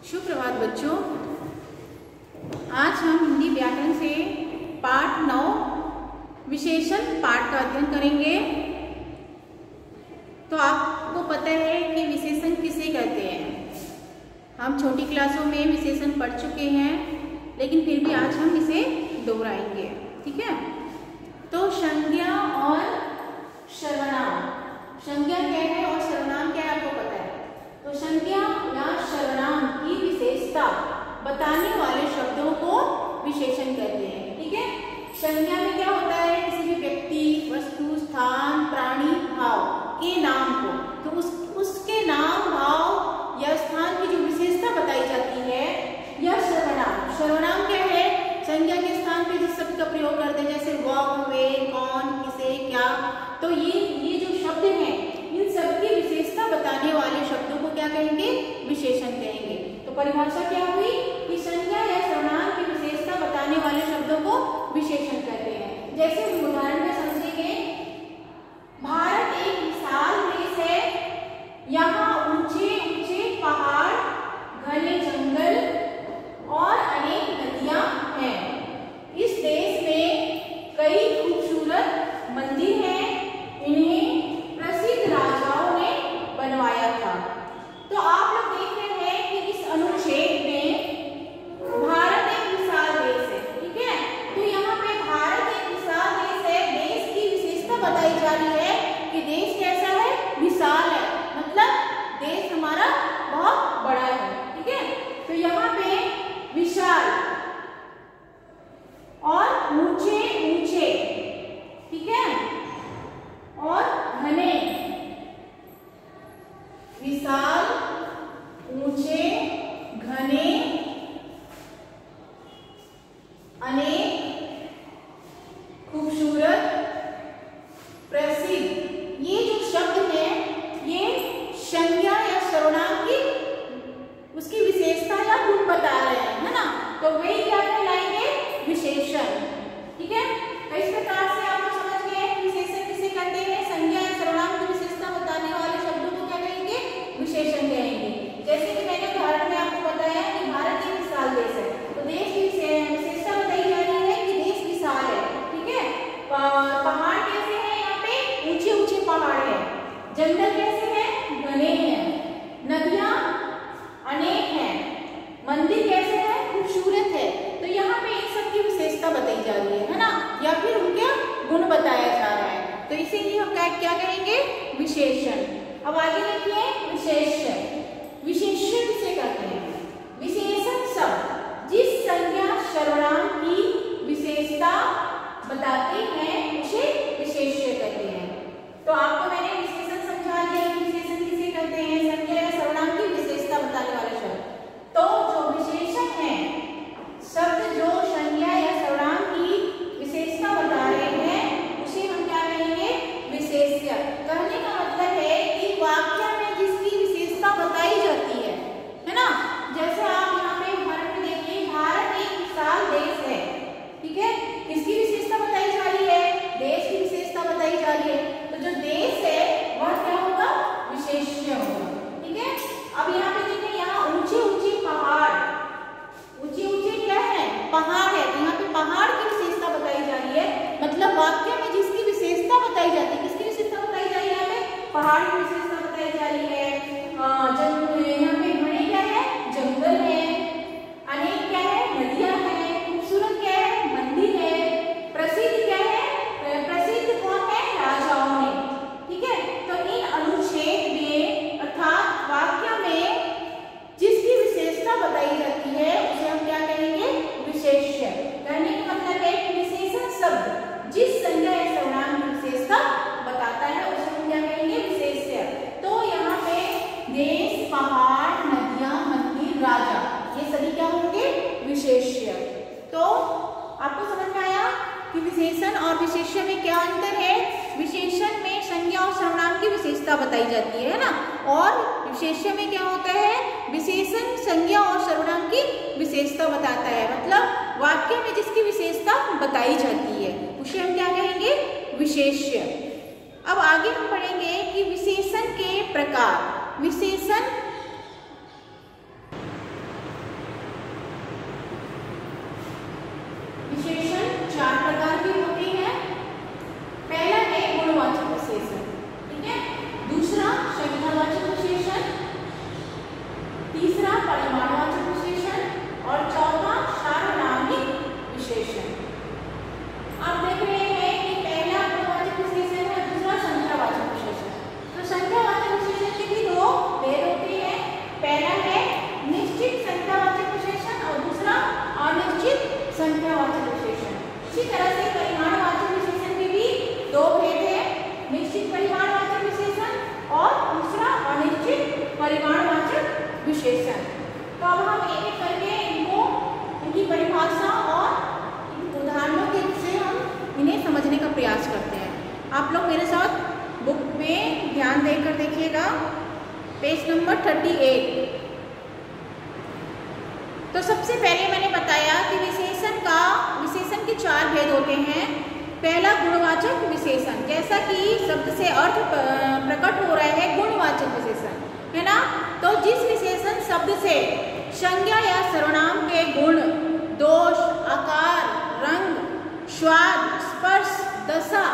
सुप्रभात बच्चों, आज हम हिंदी व्याकरण से पाठ 9 विशेषण पाठ का अध्ययन करेंगे। तो आपको पता है कि विशेषण किसे कहते हैं। हम छोटी क्लासों में विशेषण पढ़ चुके हैं, लेकिन फिर भी आज हम इसे दोहराएंगे, ठीक है। तो संज्ञा और सर्वनाम। संज्ञा क्या है और सर्वनाम क्या है आपको पता है। तो संज्ञा या सर्वनाम की विशेषता बताने वाले शब्दों को विशेषण कहते हैं, ठीक है। संज्ञा में क्या होता है, किसी भी व्यक्ति, वस्तु, स्थान, प्राणी, भाव के नाम को, तो उसके नाम, भाव या स्थान की जो विशेषता बताई जाती है यह सर्वनाम। सर्वनाम क्या है, संज्ञा के स्थान पे जिस शब्द का प्रयोग करते हैं, जैसे वह, वे, कौन, किसे, क्या। तो ये जो शब्द हैं, इन सब की विशेषता बताने वाले शब्दों को क्या कहेंगे, विशेषण कहेंगे। तो परिभाषा क्या हुई कि संज्ञा या सर्वनाम की विशेषता बताने वाले शब्दों को विशेषण कहते हैं। जैसे उदाहरण में समझेंगे, भारत एक विशाल देश है, यहाँ ऊंचे ऊंचे पहाड़, घने जंगल और अनेक नदियां हैं। इस देश में कई खूबसूरत मंदिर हैं, इन्हें प्रसिद्ध राजाओं ने बनवाया था। तो आप लोग देख रहे हैं कि इस अनुच्छेद में भारत एक विशाल देश है, ठीक है। तो यहाँ पे भारत एक विशाल देश है, देश की विशेषता बताई जा रही है कि देश कैसा है, विशाल है, मतलब देश हमारा बहुत बड़ा है, ठीक है। तो यहाँ पे विशाल और ऊंचे ऊंचे, ठीक है, और घने। विशाल, ऊंचे, घने, अनेक, खूबसूरत, प्रसिद्ध। ये जो शब्द है ये संज्ञा या सर्वनाम की उसकी विशेषता या गुण बता रहे हैं, है ना। तो वही क्या कहलाएंगे, विशेषण, ठीक है। तो इस प्रकार से आप लोग समझ गए विशेषण किसे कहते हैं। संज्ञा या सर्वनाम की विशेषता बताने वाले शब्दों को क्या कहेंगे, विशेषण कहेंगे। जैसे कि मैंने उदाहरण में आपको बताया कि भारत एक विशाल देश है, तो देश की विशेषता बताई जा रही है कि देश विशाल है, ठीक है। पहाड़ कैसे हैं, यहाँ पे ऊंचे ऊंचे पहाड़ है। जंगल कैसे हैं, घने हैं। नदियां अनेक हैं। मंदिर कैसे है, खूबसूरत है। तो यहाँ पे इन सब की विशेषता बताई जा रही है ना, या फिर उनके गुण बताया जा रहा है। तो इसीलिए हम क्या कहेंगे, विशेषण। अब आगे देखिए, विशेषण। विशेषण किसे कहते हैं, विशेषण शब्द जिस संज्ञा सर्वनाम की विशेषता बताते हैं उसे विशेष्य कहते हैं। तो आपको मैंने विशेषण समझा दिया कि विशेषण किसे कहते हैं, संज्ञा या सर्वनाम की विशेषता बताने वाले शब्द। तो जो विशेषण है, शब्द जो संज्ञा या सर्वनाम की विशेषता बता रहे हैं उसे हम क्या कहेंगे, विशेष्य। कहने का मतलब है कि वाक्य में जिसकी विशेषता बताई जाती है ना। जैसे आप यहाँ पे उदाहरण में देखिए, भारत एक विशाल देश है, ठीक है। किसकी विशेषता बताई जा रही है, देश की विशेषता बताई जा रही है। तो जो देश है वह क्या होगा, विशेष्य होगा, ठीक है। अब यहाँ पे देखिए, यहाँ ऊंचे ऊंचे पहाड़, ऊंचे ऊंचे क्या है, पहाड़ है। तो यहाँ पे पहाड़ की विशेषता बताई जा रही है, मतलब वाक्य में जिसकी विशेषता बताई जाती है, किसकी विशेषता बताई जा रही है, यहाँ पे पहाड़ की विशेषता बताई जा रही है। यहाँ पे घने क्या है, जंगल है। अनेक क्या है, नदियां है। खूबसूरत क्या है, मंदिर है। प्रसिद्ध क्या है, प्रसिद्ध कौन है, राजाओं ने, ठीक है। तो इन अनुच्छेद में अर्थात वाक्य में जिसकी विशेषता बताई जाती है उसे हम क्या कहेंगे, विशेष्य। कहने का मतलब है कि विशेषण शब्द जिस संज्ञा या सर्वनाम की विशेषता बताता है उसे हम क्या कहेंगे, विशेष्य। तो यहाँ पे देश, पहाड़, नदियां, मंदिर, राजा, ये सभी क्या होंगे, विशेष्य। तो आपको समझ में आया कि विशेषण और विशेष्य में क्या अंतर है। विशेषण में संज्ञा और सर्वनाम की विशेषता बताई जाती है ना, और विशेष्य में क्या होता है, विशेषण संज्ञा और सर्वनाम की विशेषता बताता है, मतलब वाक्य में जिसकी विशेषता बताई जाती है उसे हम क्या कहेंगे, विशेष्य। अब आगे हम पढ़ेंगे कि विशेषण के प्रकार। विशेषण तो अब हम एक एक करके इनको, इनकी परिभाषा और उदाहरणों के से हम इन्हें समझने का प्रयास करते हैं। आप लोग मेरे साथ बुक में ध्यान देकर देखिएगा, पेज नंबर 38। तो सबसे पहले मैंने बताया कि विशेषण के 4 भेद होते हैं। पहला गुणवाचक विशेषण, जैसा कि शब्द से अर्थ प्रकट हो रहा है, गुणवाचक विशेषण है ना। तो जिस विशेषण शब्द से संज्ञा या सर्वनाम के गुण, दोष, आकार, रंग, स्वाद, स्पर्श, दशा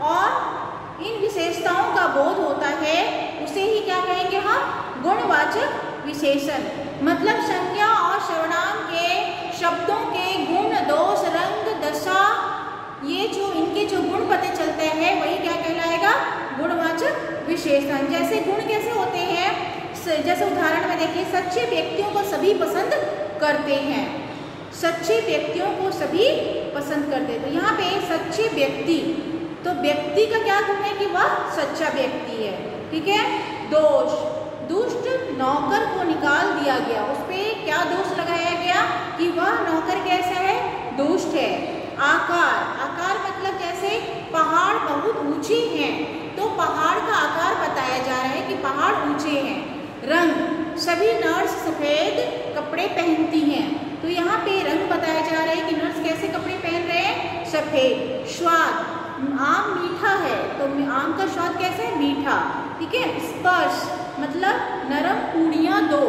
और इन विशेषताओं का बोध होता है, उसे ही क्या कहेंगे हम, गुणवाचक विशेषण। मतलब संज्ञा और सर्वनाम के शब्दों के गुण, दोष, रंग, दशा, ये जो इनके जो गुण पते चलते हैं वही क्या कहलाएगा, गुणवाचक विशेषण। जैसे गुण कैसे होते हैं, जैसे उदाहरण में देखिए, सच्चे व्यक्तियों को सभी पसंद करते हैं। सच्चे व्यक्तियों को सभी पसंद करते हैं। तो यहाँ पे सच्चे व्यक्ति, तो व्यक्ति का क्या गुण है कि वह सच्चा व्यक्ति है, ठीक है। दोष, दुष्ट नौकर को निकाल दिया गया, उस पर क्या दोष लगाया गया कि वह नौकर कैसा है, दुष्ट है। आकार, आकार मतलब जैसे पहाड़ बहुत ऊंचे हैं, तो पहाड़ का आकार बताया जा रहा है कि पहाड़ ऊंचे हैं। रंग, सभी नर्स सफेद कपड़े पहनती हैं, तो यहाँ पे रंग बताया जा रहा है कि नर्स कैसे कपड़े पहन रहे हैं, सफेद। स्वाद, आम मीठा है, तो आम का स्वाद कैसा है, मीठा, ठीक है। स्पर्श मतलब नरम पूड़ियाँ दो,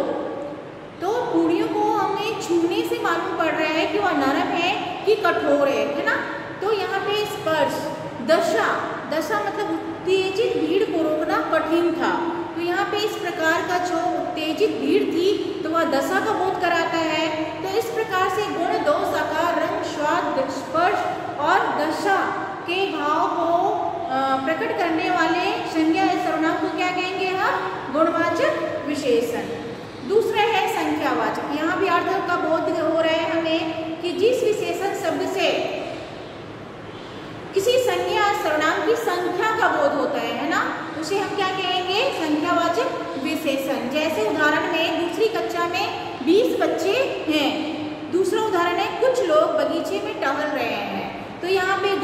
तो पूड़ियों को हमें छूने से मालूम पड़ रहा है कि वह नरम है कि कठोर है ना। तो यहाँ पे स्पर्श। दशा, दशा मतलब उत्तेजित भीड़ को रोकना कठिन था, तो यहाँ पे इस प्रकार का जो उत्तेजित भीड़ थी तो वह दशा का बोध कराता है। तो इस प्रकार से गुण, दोष, आकार, रंग, स्वाद, स्पर्श और दशा के भाव को प्रकट करने वाले संज्ञा या सर्वनाम को क्या कहेंगे हम, गुणवाचक विशेषण। दूसरा है संख्यावाचक। यहाँ भी अर्थ का बोध हो रहा है हमें कि जिस विशेषण शब्द से किसी संज्ञा सर्वनाम की संख्या का बोध होता है ना, उसे हम क्या कहेंगे, संख्यावाचक विशेषण। जैसे उदाहरण में दूसरी कक्षा में 20 बच्चे हैं। दूसरा उदाहरण है कुछ लोग बगीचे में टहल रहे हैं, तो यहाँ पे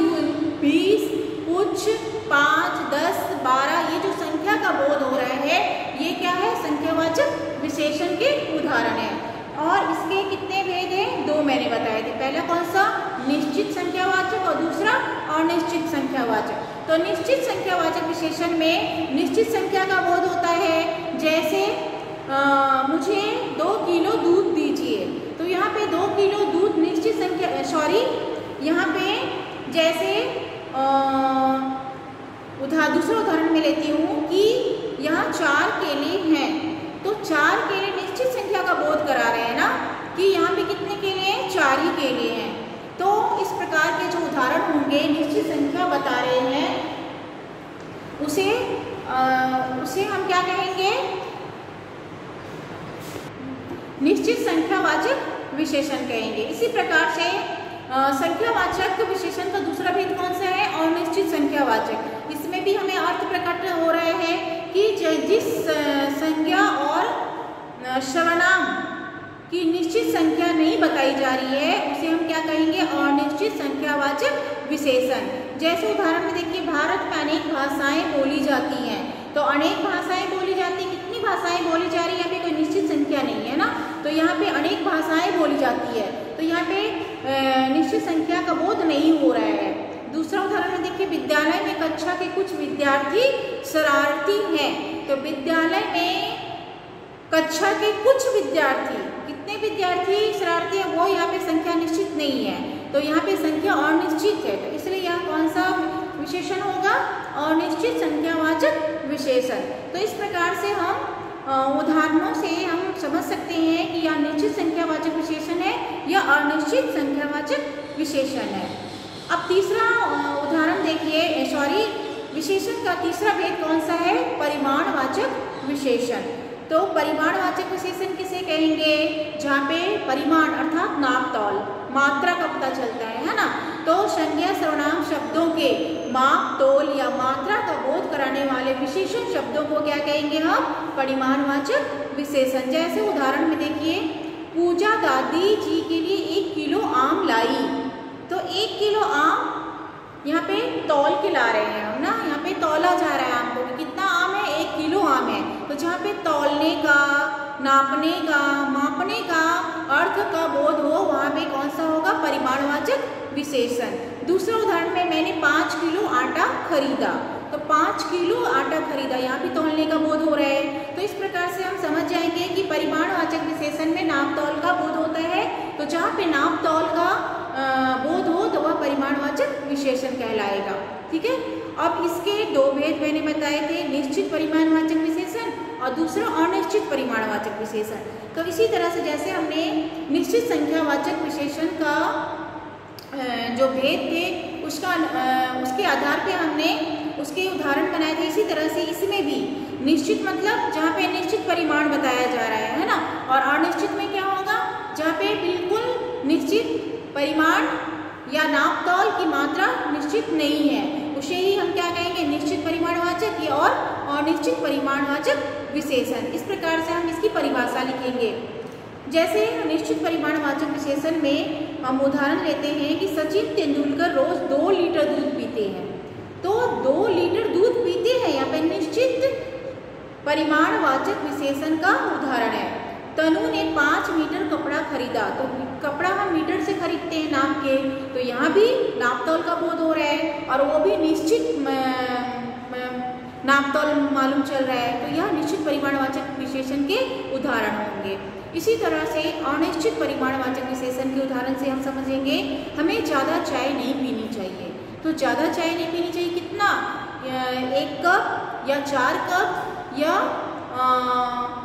20, कुछ, 5, 10, 12, ये जो संख्या का बोध हो रहा है ये क्या है, संख्यावाचक विशेषण के उदाहरण है। और इसके कितने भेद हैं, 2 मैंने बताए थे। पहला कौन सा, निश्चित संख्यावाचक, और दूसरा अनिश्चित संख्यावाचक। तो निश्चित संख्यावाचक विशेषण में निश्चित संख्या का बोध होता है, जैसे मुझे 2 किलो दूध दीजिए, तो यहाँ पे 2 किलो दूध निश्चित संख्या, यहाँ पे जैसे दूसरा उदाहरण में लेती हूँ कि यहाँ 4 केले हैं, तो 4 केले निश्चित संख्या का बोध करा रहे हैं ना, कि यहाँ पे कितने केले हैं, 4 ही केले हैं। तो इस प्रकार के जो उदाहरण होंगे निश्चित संख्या बता रहे हैं, उसे हम क्या कहेंगे, निश्चित संख्यावाचक विशेषण कहेंगे। इसी प्रकार से संख्यावाचक विशेषण का दूसरा भेद कौन सा है, अनिश्चित संख्यावाचक। इसमें भी हमें अर्थ प्रकट हो रहे हैं कि जिस संज्ञा और सर्वनाम की निश्चित संख्या नहीं बताई जा रही है उसे हम क्या कहेंगे, अनिश्चित संख्यावाचक विशेषण। जैसे उदाहरण में देखिए, भारत में अनेक भाषाएं बोली जाती हैं, तो अनेक भाषाएं बोली जाती हैं, कितनी भाषाएं बोली जा रही है, यहाँ पे कोई निश्चित संख्या नहीं है ना, तो यहाँ पे अनेक भाषाएं बोली जाती है, तो यहाँ पे निश्चित संख्या का बोध नहीं हो रहा है। दूसरा उदाहरण में देखिए, विद्यालय में कक्षा के कुछ विद्यार्थी शरारती हैं, तो विद्यालय में कक्षा के कुछ विद्यार्थी, कितने विद्यार्थी शरारती है वो यहाँ पे संख्या निश्चित नहीं है, तो यहाँ पे संख्या अनिश्चित है, तो इसलिए यहाँ कौन सा विशेषण होगा, अनिश्चित संख्यावाचक विशेषण। तो इस प्रकार से हम उदाहरणों से हम समझ सकते हैं कि यह निश्चित संख्यावाचक विशेषण है या अनिश्चित संख्यावाचक विशेषण है। अब तीसरा उदाहरण देखिए, विशेषण का तीसरा भेद कौन सा है, परिमाणवाचक विशेषण। तो परिमाणवाचक विशेषण किसे कहेंगे, जहाँ पे परिमाण अर्थात नाप तौल, मात्रा का पता चलता है ना, तो संज्ञा सर्वनाम शब्दों के माप तोल या मात्रा का बोध कराने वाले विशेषण शब्दों को क्या कहेंगे हम, परिमाणवाचक विशेषण। जैसे उदाहरण में देखिए, देखिए, पूजा दादी जी के लिए 1 किलो आम लाई। तो 1 किलो आम यहाँ पे तौल के ला रहे हैं हम ना, यहाँ पे तौला जा रहा है आम को, कितना आम है, 1 किलो आम है। तो जहाँ पे तौलने का, नापने का, मापने का अर्थ का बोध हो, वहाँ पे कौन सा होगा, परिमाणवाचक विशेषण। दूसरा उदाहरण में मैंने 5 किलो आटा खरीदा। तो 5 किलो आटा खरीदा, यहाँ भी तौलने का बोध हो रहा है। तो इस प्रकार से हम समझ जाएंगे कि परिमाणवाचक विशेषण में नाप तौल का बोध होता है। तो जहाँ पे नाप तौल का बोध हो तो वह परिमाणवाचक विशेषण कहलाएगा। ठीक है। अब इसके 2 भेद मैंने बताए थे, निश्चित परिमाणवाचक विशेषण और दूसरा अनिश्चित परिमाणवाचक विशेषण। तो इसी तरह से जैसे हमने निश्चित संख्यावाचक विशेषण का जो भेद थे उसके आधार पे हमने उसके उदाहरण बनाए थे, इसी तरह से इसमें भी निश्चित मतलब जहाँ पे निश्चित परिमाण बताया जा रहा है ना, और अनिश्चित में क्या होगा, जहाँ पे बिल्कुल निश्चित परिमाण या नाप तौल की मात्रा निश्चित नहीं है, उसे ही हम क्या कहेंगे, निश्चित परिमाणवाचक या और अनिश्चित परिमाणवाचक विशेषण। इस प्रकार से हम इसकी परिभाषा लिखेंगे। जैसे निश्चित परिमाणवाचक विशेषण में हम उदाहरण लेते हैं कि सचिन तेंदुलकर रोज 2 लीटर दूध पीते हैं। तो 2 लीटर दूध पीते हैं, यहाँ पे निश्चित परिमाणवाचक विशेषण का उदाहरण है। तनु ने 5 मीटर कपड़ा खरीदा। तो कपड़ा हम मीटर से खरीदते हैं नाप के, तो यहाँ भी नाप तौल का बोध हो रहा है और वो भी निश्चित नाप तौल मालूम चल रहा है। तो यह निश्चित परिमाणवाचक विशेषण के उदाहरण होंगे। इसी तरह से अनिश्चित परिमाणवाचक विशेषण के उदाहरण से हम समझेंगे, हमें ज़्यादा चाय नहीं पीनी चाहिए। तो ज़्यादा चाय नहीं पीनी चाहिए, कितना, 1 कप या 4 कप या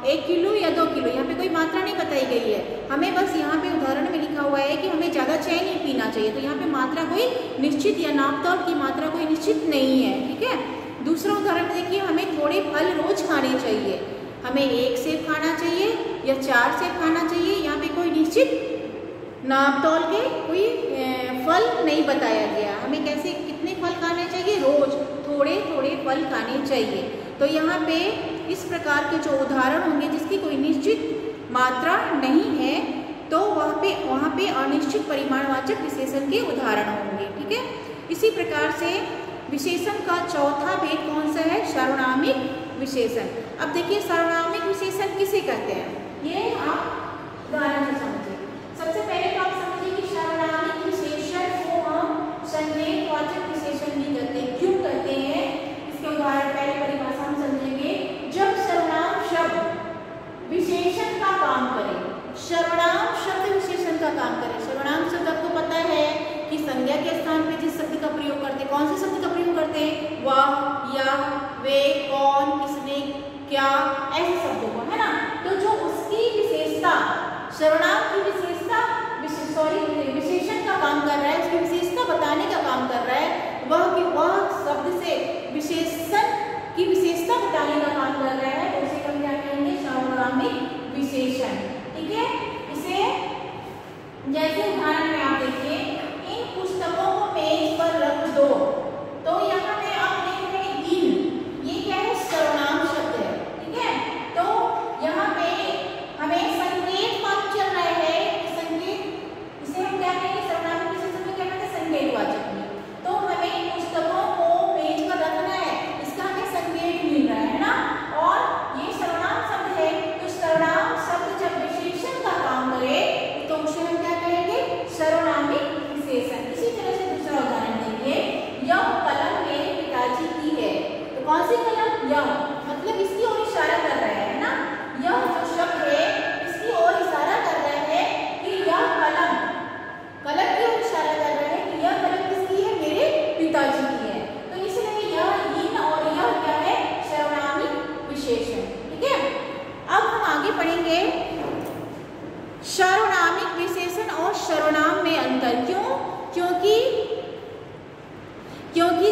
1 किलो या 2 किलो, यहाँ पे कोई मात्रा नहीं बताई गई है। हमें बस यहाँ पे उदाहरण में लिखा हुआ है कि हमें ज़्यादा चाय नहीं पीना चाहिए। तो यहाँ पे मात्रा कोई निश्चित या नाप तौल की मात्रा कोई निश्चित नहीं है। ठीक है। दूसरा उदाहरण देखिए, हमें थोड़े फल रोज खाने चाहिए। हमें 1 सेब खाना चाहिए या 4 सेब खाना चाहिए, यहाँ पे कोई निश्चित नाप तौल के कोई फल नहीं बताया गया। हमें कैसे, कितने फल खाने चाहिए, रोज थोड़े थोड़े फल खाने चाहिए। तो यहाँ पे इस प्रकार के जो उदाहरण होंगे जिसकी कोई निश्चित मात्रा नहीं है, तो वहाँ पे अनिश्चित परिमाणवाचक विशेषण के उदाहरण होंगे। ठीक है। इसी प्रकार से विशेषण का चौथा भेद कौन सा है, सर्वनामिक विशेषण। अब देखिए, सर्वनामिक विशेषण किसे कहते हैं, ये आप उदाहरण से समझिए। सबसे पहले तो आप समझिए कि सर्वनामिक विशेषण को हम संज्ञावाचक विशेषण भी कहते हैं। क्यों कहते हैं, इसके उदाहरण, पहले परिभाषा हम समझेंगे। जब सर्वनाम शब्द विशेषण का काम करे, सर्वनाम शब्द विशेषण का काम करे। सर्वनाम शब्द आपको पता है कि संज्ञा के स्थान पे जिस शब्द का प्रयोग करते हैं, कौन से शब्द का प्रयोग करते हैं, वह, यह, वे, कौन, किसने, क्या, ऐसे शब्दों को, है ना। तो जो उसकी विशेषता, सर्वनाम की विशेषता, विशेषण का काम कर रहा है, उसकी विशेषता बताने का काम कर रहा है, वह शब्द से विशेषण की विशेषता बताने का काम कर रहा है, तो उसे हम क्या कहेंगे, सर्वनामिक विशेषण। ठीक है। इसे जैसे उदाहरण में आप देखिए, इन पुस्तकों को मेज पर रख दो। तो यहाँ पे आप देख रहे हैं इन, ये क्या है, सर्वनाम शब्द है। ठीक है। तो यहाँ पे हमें संकेत मालूम चल रहा है, संकेत, इसे हम क्या कहेंगे, सर्वनामिक विशेषण में क्या कहते हैं, संकेतवाचक में। तो हमें इन पुस्तकों को मेज पर रखना है, इसका हमें संकेत मिल रहा है ना, और ये सर्वनाम शब्द है। तो सर्वनाम शब्द जब विशेषण का काम करे तो उसे हम क्या कहेंगे, सर्वनामिक विशेषण। इसी तरह से दूसरा उदाहरण देखिए, यह कलम मेरे पिताजी की है। तो कौन सी कलम, यह, मतलब इसकी ओर इशारा कर रहा है ना, यह जो शब्द है इसकी ओर इशारा कर रहा है कि यह कलम, कलम की ओर इशारा कर रहा है कि यह कलम किसकी है, मेरे पिताजी की है। तो इसलिए यह, इन और यह क्या है, सर्वनामिक विशेषण। ठीक है। अब हम आगे पढ़ेंगे सर्वनामिक विशेषण और सर्वनाम में अंतर। क्यों, क्योंकि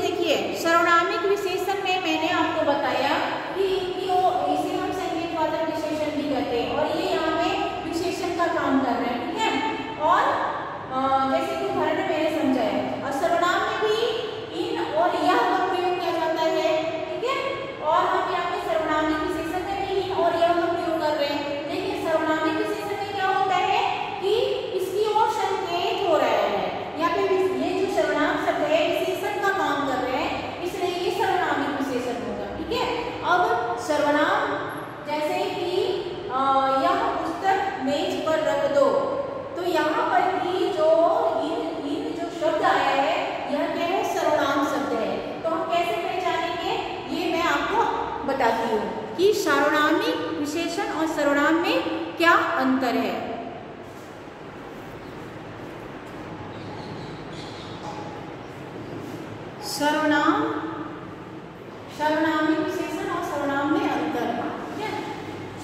देखिए, सर्वनामिक विशेषण में मैंने आपको बताया कि इसे हम संकेतवाचक विशेषण भी कहते हैं, और ये यहाँ पे विशेषण का काम कर रहे हैं। ठीक है। और जैसे कि उदाहरण में मैंने समझाया, और सर्वनाम में भी इन और यह का प्रयोग किया जाता है। ठीक है। और हम यहाँ पे सर्वनामिक विशेषण में भी इन और यह का प्रयोग कर रहे हैं, लेकिन सर्वनामिक विशेषण में रख दो। तो यहाँ पर भी जो इन जो शब्द आया है यह क्या है, सर्वनाम शब्द है। तो हम कैसे पहचानेंगे, ये मैं आपको बताती हूँ कि सार्वनामिक विशेषण और सर्वनाम में क्या अंतर है। सर्वनामिक विशेषण और सर्वनाम में अंतर, ठीक है।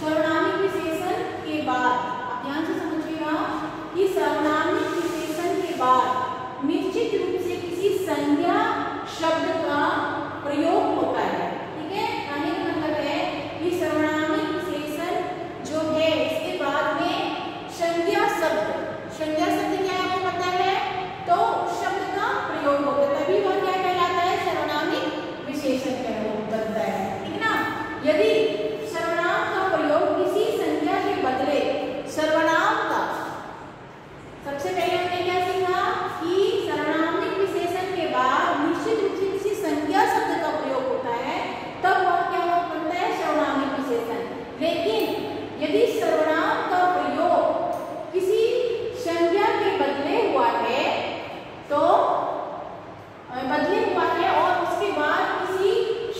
सर्वनामिक विशेषण के बाद आप ध्यान से समझिएगा कि सर्वनामिक विशेषण के बाद निश्चित रूप से किसी संज्ञा शब्द का प्रयोग होता है, ठीक है। कहने का मतलब है कि सर्वनामिक विशेषण जो है इसके बाद में संज्ञा शब्द क्या है आपको पता है, तो शब्द का प्रयोग होता है, तभी वह क्या कहलाता है, सर्वनामिक विशेषण बनता है, ठीक ना। यदि सर्वनाम का प्रयोग किसी संज्ञा के बदले सर्वनाम का, सबसे पहले हमने क्या सीखा कि सर्वनामिक विशेषण के बाद निश्चित रूप से किसी संज्ञा शब्द का प्रयोग होता है, तब वह क्या बनता है, सर्वनामिक विशेषण। लेकिन यदि सर्वनाम का प्रयोग किसी संज्ञा के बदले हुआ है, तो और उसके बाद किसी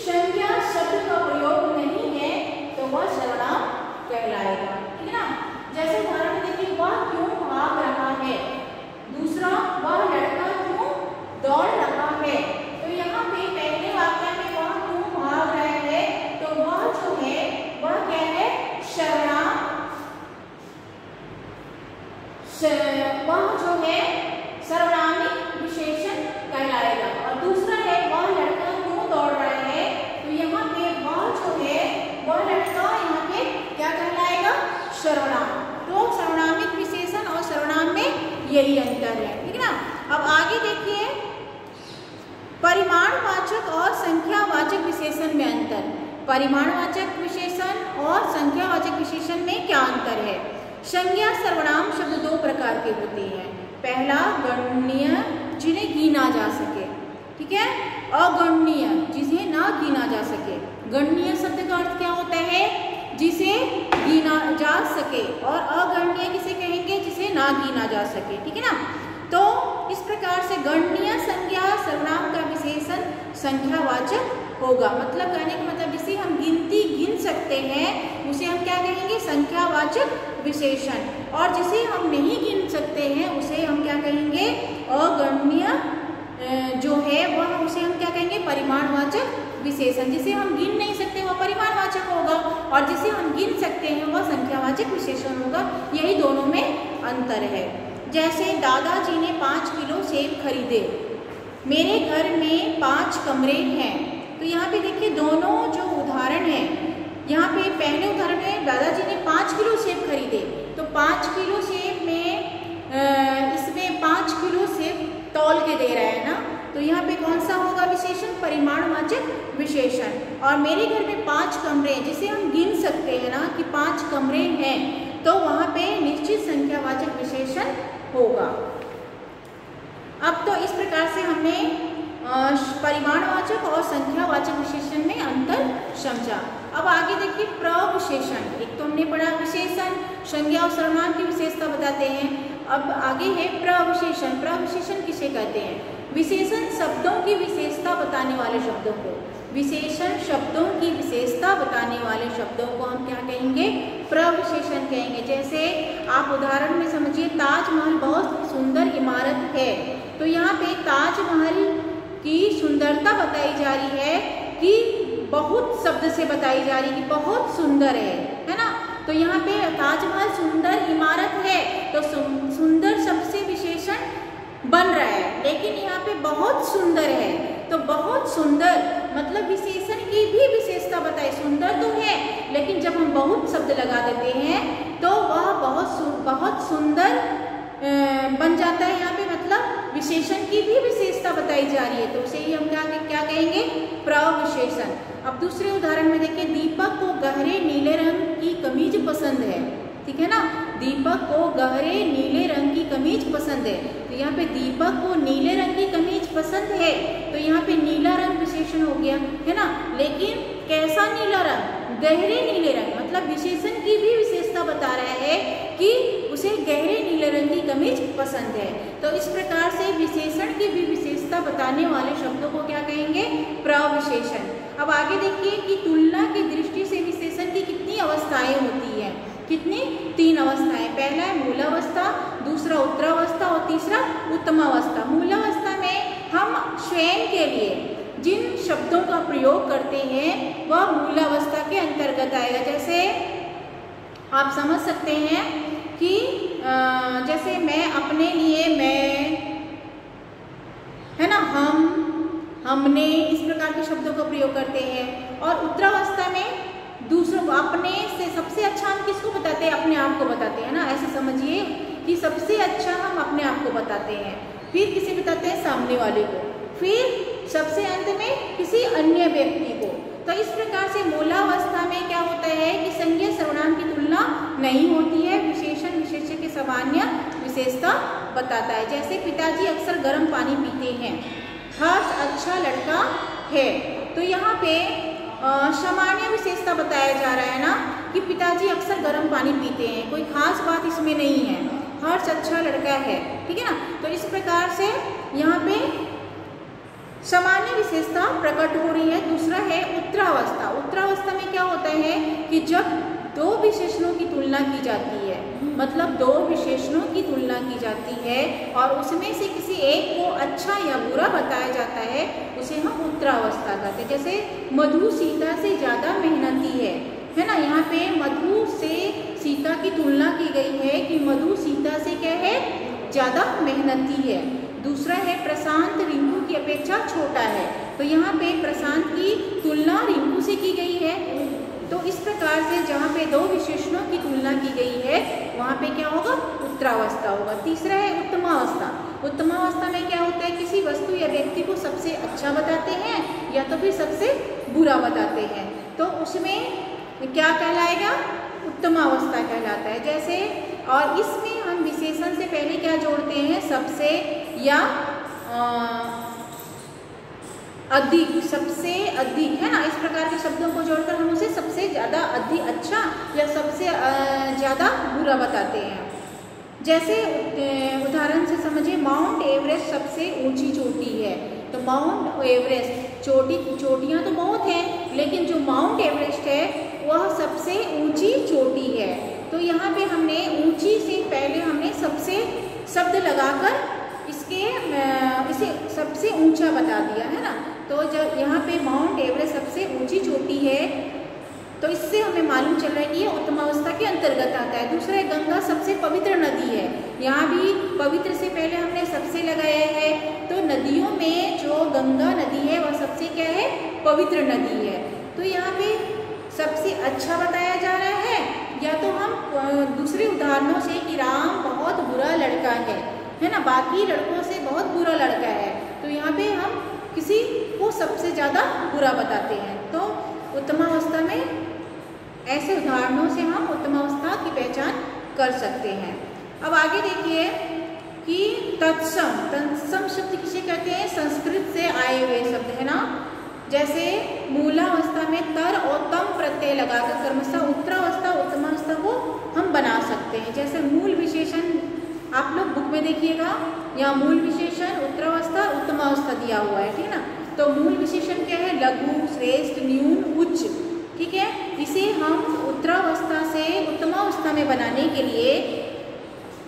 संज्ञा शब्द का प्रयोग नहीं है, तो वह सर्वनाम कहलाएगा, ठीक है ना। जैसे उदाहरण देखिए, वह क्यों भाग रहा है, दूसरा वह लड़का क्यों दौड़ रहा है। तो यहाँ पे पहले वाक्य में वह क्यों भाग रहा है, तो वह जो है वह क्या है, सर्वनाम, वह जो है सर्वनामिक विशेषण कहलाएगा। और दूसरा है वह लड़का क्यों दौड़ रहा है, तो यहाँ पे वह जो है वह लड़का यहाँ पे क्या कहलाएगा, सर्वनाम। तो सर्वनामिक विशेषण और सर्वनाम में यही अंतर है, ठीक है ना। अब आगे देखिए, परिमाणवाचक और संख्यावाचक विशेषण में अंतर। परिमाणवाचक विशेषण और संख्यावाचक विशेषण में क्या अंतर है। संज्ञा सर्वनाम शब्द दो प्रकार के होते हैं। पहला गणनीय, जिन्हें गिना जा सके, ठीक है। अगणनीय, जिसे ना गिना जा सके। गणनीय शब्द का अर्थ क्या होता है, जिसे गिना जा सके, और अगणनीय किसे कहेंगे, जिसे ना गिना जा सके, ठीक है ना। तो इस प्रकार से गणनीय संज्ञा सर्वनाम का विशेषण संख्यावाचक होगा। मतलब कहने का मतलब जिसे हम गिनती गिन सकते हैं उसे हम क्या कहेंगे, संख्यावाचक विशेषण। और जिसे हम नहीं गिन सकते हैं उसे हम क्या कहेंगे, अगणनीय जो है वह, उसे हम क्या कहेंगे, परिमाणवाचक विशेषण। जिसे हम गिन नहीं सकते वह परिमाणवाचक होगा, और जिसे हम गिन सकते हैं वह संख्यावाचक विशेषण होगा। यही दोनों में अंतर है। जैसे दादाजी ने 5 किलो सेब खरीदे, मेरे घर में 5 कमरे हैं। तो यहाँ पे देखिए दोनों जो उदाहरण हैं, यहाँ पे पहले उदाहरण में दादाजी ने 5 किलो सेब खरीदे, तो 5 किलो सेब में इसमें 5 किलो सेब तौल के दे रहा है ना, तो यहाँ पे कौन सा होगा विशेषण, परिमाणवाचक विशेषण। और मेरे घर में 5 कमरे, जिसे हम गिन सकते हैं ना कि 5 कमरे हैं, तो वहाँ पे निश्चित संख्यावाचक विशेषण होगा। अब तो इस प्रकार से हमने परिमाणवाचक और संख्यावाचक विशेषण में अंतर समझा। अब आगे देखिए प्रविशेषण। एक तो हमने पढ़ा विशेषण, संज्ञा और सर्वनाम की विशेषता बताते हैं। अब आगे है प्रविशेषण। प्रविशेषण किसे कहते हैं, विशेषण शब्दों की विशेषता बताने वाले शब्दों को, विशेषण शब्दों की विशेषता बताने वाले शब्दों को हम क्या कहेंगे, प्रविशेषण कहेंगे। जैसे आप उदाहरण में समझिए, ताजमहल बहुत सुंदर इमारत है, तो यहाँ पे ताजमहल की सुंदरता बताई जा रही है कि बहुत शब्द से बताई जा रही है कि बहुत सुंदर है ना। तो यहाँ पे ताजमहल सुंदर इमारत है, तो सुंदर शब्द से विशेषण बन रहा है, लेकिन यहाँ पे बहुत सुंदर है, तो बहुत सुंदर मतलब विशेषण की भी विशेषता बताए। सुंदर तो है, लेकिन जब हम बहुत शब्द लगा देते हैं तो वह बहुत सुंदर बन जाता है। यहाँ पे मतलब विशेषण की भी विशेषता बताई जा रही है, तो उसे ही हम क्या कहेंगे, प्रविशेषण। अब दूसरे उदाहरण में देखिए, दीपक को गहरे नीले रंग की कमीज पसंद है, ठीक है ना। दीपक को गहरे नीले रंग की कमीज पसंद है, तो यहाँ पे दीपक को नीले रंग की कमीज पसंद है, तो यहाँ पे नीला रंग विशेषण हो गया, है ना। लेकिन कैसा नीला रंग, गहरे नीले रंग, मतलब विशेषण की भी विशेषता बता रहा है कि उसे कमीज पसंद है। तो इस प्रकार से विशेषण की भी विशेषता बताने वाले शब्दों को क्या कहेंगे? प्रविशेषण। अब आगे देखिए कि तुलना की दृष्टि से विशेषण की कितनी अवस्थाएं होती हैं? कितनी? 3 अवस्थाएं। पहला है मूलावस्था, दूसरा उत्तरावस्था और तीसरा उत्तमावस्था। मूलावस्था में हम स्वयं के लिए जिन शब्दों का प्रयोग करते हैं वह मूलावस्था के अंतर्गत आएगा। जैसे आप समझ सकते हैं कि जैसे मैं अपने लिए मैं, है ना, हम, हमने, इस प्रकार के शब्दों का प्रयोग करते हैं। और उत्तरावस्था में दूसरों को, अपने से सबसे अच्छा हम किसको बताते हैं? अपने आप को बताते हैं ना। ऐसे समझिए कि सबसे अच्छा हम अपने आप को बताते हैं, फिर किसे बताते हैं? सामने वाले को, फिर सबसे अंत में किसी अन्य व्यक्ति को। तो इस प्रकार से मूलावस्था में क्या होता है कि संज्ञा सर्वनाम की तुलना नहीं होती है, विशेषण विशेष्य के सामान्य विशेषता बताता है। जैसे पिताजी अक्सर गर्म पानी पीते हैं, हर्ष अच्छा लड़का है। तो यहाँ पे सामान्य विशेषता बताया जा रहा है ना कि पिताजी अक्सर गर्म पानी पीते हैं, कोई खास बात इसमें नहीं है, हर्ष अच्छा लड़का है, ठीक है ना। तो इस प्रकार से यहाँ पे सामान्य विशेषता प्रकट हो रही है। दूसरा है उत्तरावस्था। उत्तरावस्था में क्या होता है कि जब दो विशेषणों की तुलना की जाती है, मतलब दो विशेषणों की तुलना की जाती है और उसमें से किसी एक को अच्छा या बुरा बताया जाता है, उसे हम उत्तरावस्था कहते हैं। जैसे मधु सीता से ज़्यादा मेहनती है ना। यहाँ पे मधु से सीता की तुलना की गई है कि मधु सीता से क्या है? ज़्यादा मेहनती है। दूसरा है प्रशांत रिंकू की अपेक्षा छोटा है। तो यहाँ पे प्रशांत की तुलना रिंकू से की गई है। तो इस प्रकार से जहाँ पे दो विशेषणों की तुलना की गई है वहाँ पे क्या होगा? उत्तरावस्था होगा। तीसरा है उत्तमावस्था। उत्तमावस्था में क्या होता है? किसी वस्तु या व्यक्ति को सबसे अच्छा बताते हैं या तो फिर सबसे बुरा बताते हैं, तो उसमें क्या कहलाएगा? उत्तमावस्था कहलाता है। जैसे, और इसमें हम विशेषण से पहले क्या जोड़ते हैं? सबसे या अधिक, सबसे अधिक, है ना। इस प्रकार के शब्दों को जोड़कर हम उसे सबसे ज़्यादा अधिक अच्छा या सबसे ज़्यादा बुरा बताते हैं। जैसे उदाहरण से समझिए, माउंट एवरेस्ट सबसे ऊंची चोटी है। तो माउंट एवरेस्ट, चोटियाँ तो बहुत हैं, लेकिन जो माउंट एवरेस्ट है वह सबसे ऊंची चोटी है। तो यहाँ पे हमने ऊंची से पहले हमने सबसे शब्द लगाकर इसे सबसे ऊंचा बता दिया, है ना। तो जब यहाँ पे माउंट एवरेस्ट सबसे ऊंची चोटी है, तो इससे हमें मालूम चल रहा है कि ये उत्तमावस्था के अंतर्गत आता है। दूसरा है गंगा सबसे पवित्र नदी है। यहाँ भी पवित्र से पहले हमने सबसे लगाया है। तो नदियों में जो गंगा नदी है वह सबसे क्या है? पवित्र नदी है। तो यहाँ पे सबसे अच्छा बताया जा रहा है, या तो हम दूसरे उदाहरणों से कि राम बहुत बुरा लड़का है ना, बाकी लड़कों से बहुत बुरा लड़का है, तो यहाँ पे हम किसी को सबसे ज़्यादा बुरा बताते हैं। तो उत्तमावस्था में ऐसे उदाहरणों से हम उत्तमावस्था की पहचान कर सकते हैं। अब आगे देखिए कि तत्सम। तत्सम शब्द किसे कहते हैं? संस्कृत से आए हुए शब्द, है ना। जैसे मूलावस्था में तर और तम प्रत्यय लगाकर क्रमशः उत्तरावस्था उत्तमावस्था को हम बना सकते हैं। जैसे मूल विशेषण आप लोग बुक में देखिएगा, यहाँ मूल विशेषण उत्तरावस्था उत्तमावस्था दिया हुआ है, ठीक है ना। तो मूल विशेषण क्या है? लघु, श्रेष्ठ, न्यून, उच्च, ठीक है। इसे हम उत्तरावस्था से उत्तमावस्था में बनाने के लिए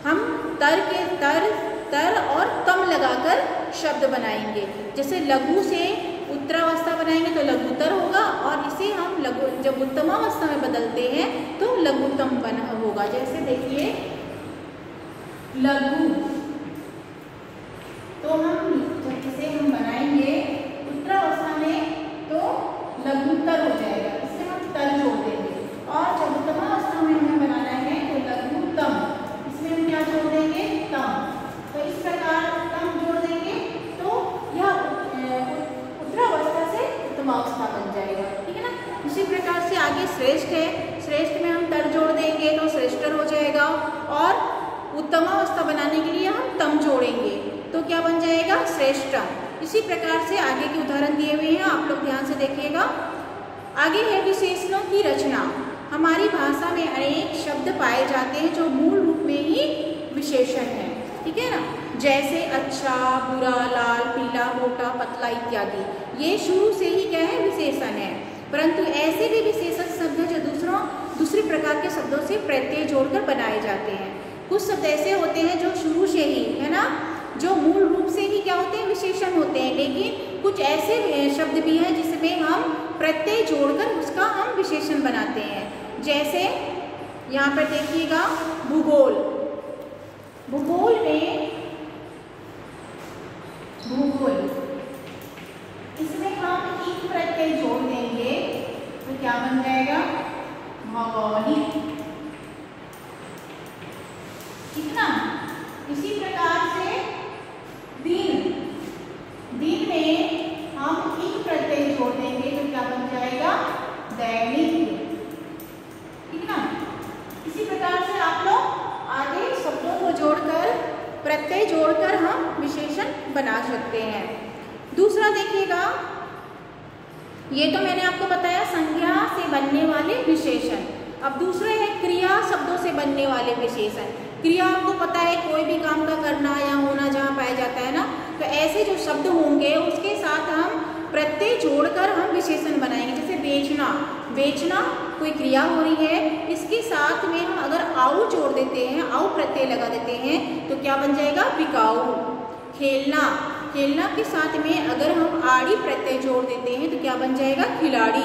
हम तर और तम लगाकर शब्द बनाएंगे। जैसे लघु से उत्तरावस्था बनाएंगे तो लघुतर होगा, और इसे हम जब उत्तमावस्था में बदलते हैं तो लघुतम बना होगा। जैसे देखिए लघु, तो हम जब इसे हम बनाएंगे उत्तरावस्था में तो लघुतर हो जाएगा, इससे हम तर जोड़ देंगे। और जब उत्तमावस्था में हमें बनाना है तो लघुतम, इसमें हम क्या जोड़ देंगे? तम। तो इस प्रकार तम जोड़ देंगे तो यह उत्तरावस्था से उत्तमावस्था बन जाएगा, ठीक है ना। इसी प्रकार से आगे श्रेष्ठ है, श्रेष्ठ में हम तर जोड़ देंगे तो श्रेष्ठर हो जाएगा, और उत्तमावस्था बनाने के लिए हम तम जोड़ेंगे तो क्या बन जाएगा? श्रेष्ठम। इसी प्रकार से आगे के उदाहरण दिए हुए हैं, आप लोग ध्यान से देखिएगा। आगे है विशेषणों की रचना। हमारी भाषा में अनेक शब्द पाए जाते हैं जो मूल रूप में ही विशेषण है। जैसे अच्छा, बुरा, लाल, पीला, मोटा, पतला इत्यादि। ये शुरू से ही क्या है, विशेषण है। परंतु ऐसे भी विशेषक शब्द जो दूसरे प्रकार के शब्दों से प्रत्यय जोड़कर बनाए जाते हैं। कुछ शब्द ऐसे होते हैं जो शुरू से ही, है ना, जो मूल रूप से ही क्या होते हैं, विशेषण होते हैं। लेकिन कुछ ऐसे शब्द भी हैं जिसमें हम प्रत्यय जोड़कर उसका हम विशेषण बनाते हैं। जैसे यहाँ पर देखिएगा भूगोल। भूगोल में भूगोल, इसमें हम एक प्रत्यय जोड़ देंगे तो क्या बन जाएगा, भौगोलिक। ठीक ना। इसी प्रकार से दिन, दिन में हम एक प्रत्यय जोड़ देंगे तो क्या बन जाएगा, दैनिक। ठीक ना। इसी प्रकार से आप लोग आगे शब्दों को जोड़कर, प्रत्यय जोड़कर हम विशेषण बना सकते हैं। दूसरा देखिएगा, ये तो मैंने आपको बताया संज्ञा से बनने वाले विशेषण। अब दूसरा है क्रिया शब्दों से बनने वाले विशेषण। क्रिया आपको पता है कोई भी काम का करना या होना जहाँ पाया जाता है ना, तो ऐसे जो शब्द होंगे उसके साथ हम प्रत्यय जोड़कर हम विशेषण बनाएंगे। जैसे बेचना, बेचना कोई क्रिया हो रही है, इसके साथ में हम अगर आऊ जोड़ देते हैं, आऊ प्रत्यय लगा देते हैं तो क्या बन जाएगा, बिकाऊ। खेलना, खेलना के साथ में अगर हम आड़ी प्रत्यय जोड़ देते हैं तो क्या बन जाएगा, खिलाड़ी।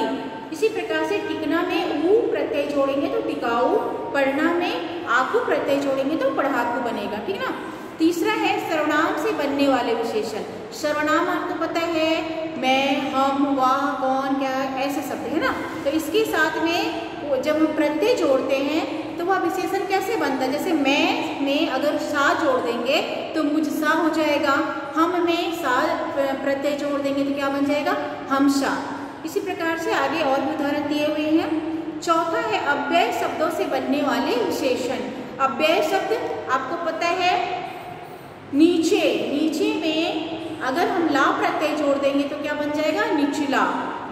इसी प्रकार से टिकना में ऊ प्रत्यय जोड़ेंगे तो टिकाऊ, पढ़ना में आकू प्रत्यय जोड़ेंगे तो पढ़ाकू बनेगा। ठीक ना। तीसरा है सर्वनाम से बनने वाले विशेषण। सर्वनाम आपको पता है मैं, हम, वह, कौन, क्या, ऐसे शब्द है ना, तो इसके साथ में जब हम प्रत्यय जोड़ते हैं तो वह विशेषण कैसे बनता है। जैसे मैं में अगर सा जोड़ देंगे तो मुझसा हो जाएगा, हम में सा प्रत्यय जोड़ देंगे तो क्या बन जाएगा, हमसा। इसी प्रकार से आगे और भी उदाहरण दिए हुए हैं। चौथा है अव्यय शब्दों से बनने वाले विशेषण। अव्यय शब्द आपको पता है नीचे, नीचे में अगर हम ला प्रत्यय जोड़ देंगे तो क्या बन जाएगा, निचला।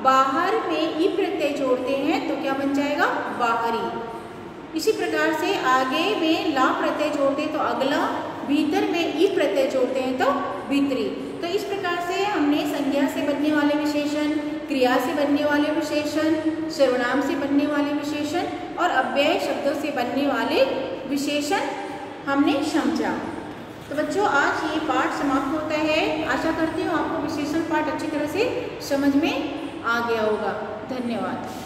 बाहर में ई प्रत्यय जोड़ते हैं तो क्या बन जाएगा, बाहरी। इसी प्रकार से आगे में ला प्रत्यय जोड़ते हैं तो अगला, भीतर में ई प्रत्यय जोड़ते हैं तो भीतरी। तो इस प्रकार से हमने संज्ञा से बनने वाले विशेषण, क्रिया से बनने वाले विशेषण, सर्वनाम से बनने वाले विशेषण और अव्यय शब्दों से बनने वाले विशेषण हमने समझा। तो बच्चों आज ये पाठ समाप्त होता है। आशा करती हूँ आपको विशेषण पाठ अच्छी तरह से समझ में आ गया होगा। धन्यवाद।